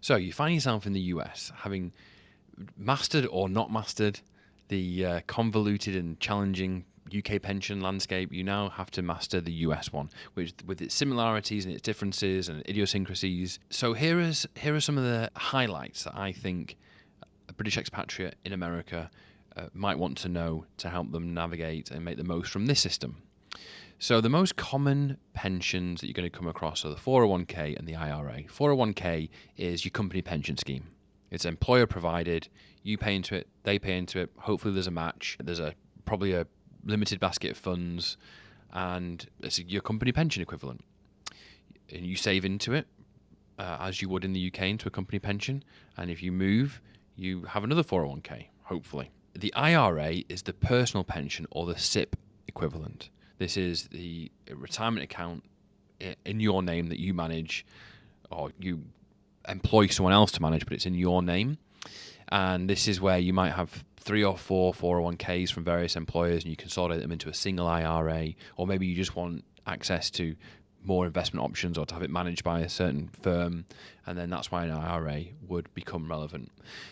So you find yourself in the US having mastered or not mastered the convoluted and challenging UK pension landscape. You now have to master the US one, which with its similarities and its differences and idiosyncrasies. So here are some of the highlights that I think a British expatriate in America might want to know to help them navigate and make the most from this system. So the most common pensions that you're going to come across are the 401k and the IRA. 401k is your company pension scheme. It's employer provided. You pay into it, they pay into it. Hopefully there's a match. There's probably a limited basket of funds, and it's your company pension equivalent. And you save into it as you would in the UK into a company pension. And if you move, you have another 401k, hopefully. The IRA is the personal pension or the SIP equivalent. This is the retirement account in your name that you manage, or you employ someone else to manage, but it's in your name. And this is where you might have 3 or 4 401ks from various employers, and you consolidate them into a single IRA, or maybe you just want access to more investment options or to have it managed by a certain firm, and then that's why an IRA would become relevant.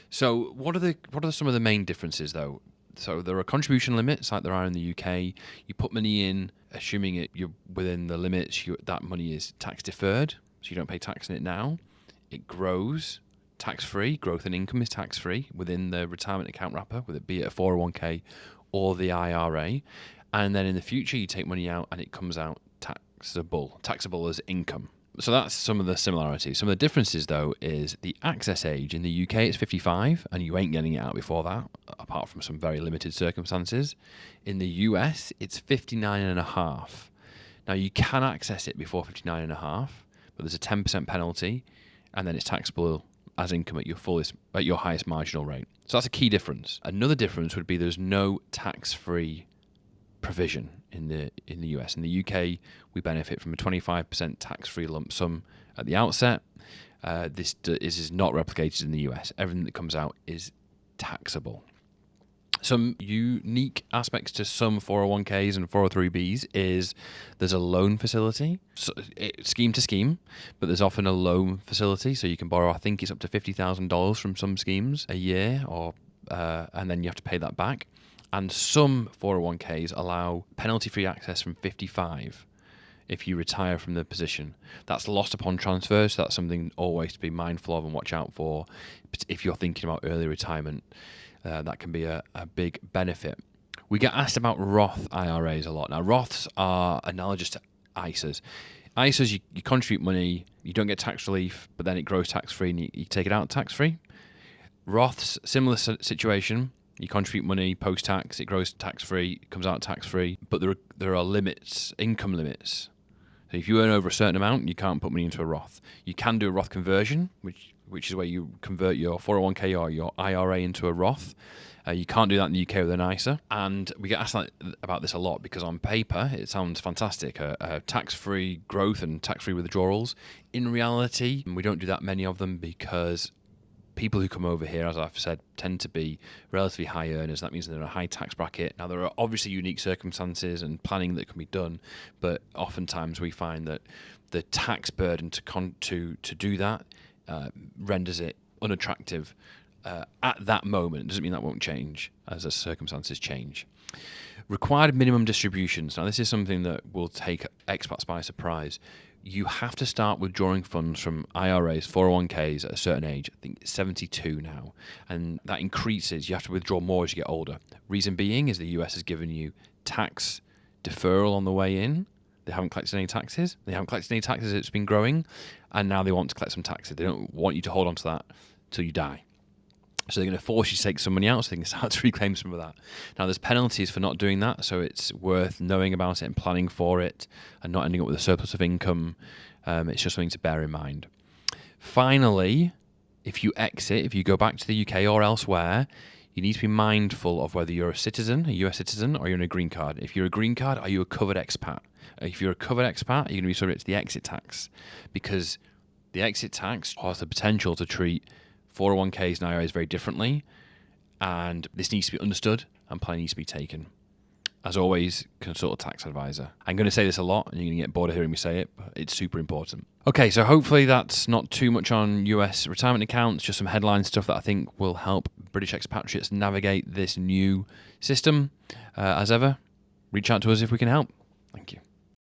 So what are some of the main differences though? So there are contribution limits like there are in the UK. You put money in, assuming you're within the limits, that money is tax deferred, so you don't pay tax on it now. It grows tax-free. Growth in income is tax-free within the retirement account wrapper, whether it be a 401k or the IRA. And then in the future, you take money out and it comes out taxable as income. So that's some of the similarities. Some of the differences, though, is the access age. In the UK, it's 55, and you ain't getting it out before that, apart from some very limited circumstances. In the US, it's 59 and a half. Now, you can access it before 59 and a half, but there's a 10% penalty, and then it's taxable as income at your highest marginal rate. So that's a key difference. Another difference would be there's no tax-free provision in the US. In the UK, we benefit from a 25% tax-free lump sum at the outset. This is not replicated in the US. Everything that comes out is taxable. Some unique aspects to some 401ks and 403bs is there's a loan facility, scheme to scheme, but there's often a loan facility, so you can borrow, I think it's up to $50,000 from some schemes a year, and then you have to pay that back. And some 401ks allow penalty-free access from 55 if you retire from the position. That's lost upon transfer, so that's something always to be mindful of and watch out for if you're thinking about early retirement. That can be a big benefit. We get asked about Roth IRAs a lot. Now, Roths are analogous to ISAs. ISAs, you contribute money, you don't get tax relief, but then it grows tax-free and you take it out tax-free. Roths, similar situation. You contribute money post-tax, it grows tax-free, it comes out tax-free, but there are limits, income limits. So if you earn over a certain amount, you can't put money into a Roth. You can do a Roth conversion, which is where you convert your 401k or your IRA into a Roth. You can't do that in the UK with an ISA. And we get asked about this a lot because on paper, it sounds fantastic. Tax-free growth and tax-free withdrawals. In reality, we don't do that many of them because people who come over here, as I've said, tend to be relatively high earners. That means they're in a high tax bracket. Now, there are obviously unique circumstances and planning that can be done, but oftentimes we find that the tax burden to do that renders it unattractive at that moment. It doesn't mean that won't change as the circumstances change. Required minimum distributions. Now, this is something that will take expats by surprise. You have to start withdrawing funds from IRAs, 401ks at a certain age. I think it's 72 now. And that increases. You have to withdraw more as you get older. Reason being is the US has given you tax deferral on the way in. They haven't collected any taxes. It's been growing. And now they want to collect some taxes. They don't want you to hold on to that till you die. So they're going to force you to take some money out so they can start to reclaim some of that. Now, there's penalties for not doing that, so it's worth knowing about it and planning for it and not ending up with a surplus of income. It's just something to bear in mind. Finally, if you go back to the UK or elsewhere, you need to be mindful of whether you're a US citizen, or you're on a green card. If you're a green card, are you a covered expat? If you're a covered expat, you're going to be subject to the exit tax, because the exit tax has the potential to treat 401ks and IRAs very differently, and this needs to be understood and planning needs to be taken. as always, consult a tax advisor. I'm going to say this a lot, and you're going to get bored of hearing me say it, but it's super important. Okay, so hopefully that's not too much on US retirement accounts, just some headline stuff that I think will help British expatriates navigate this new system. As ever, reach out to us if we can help. Thank you.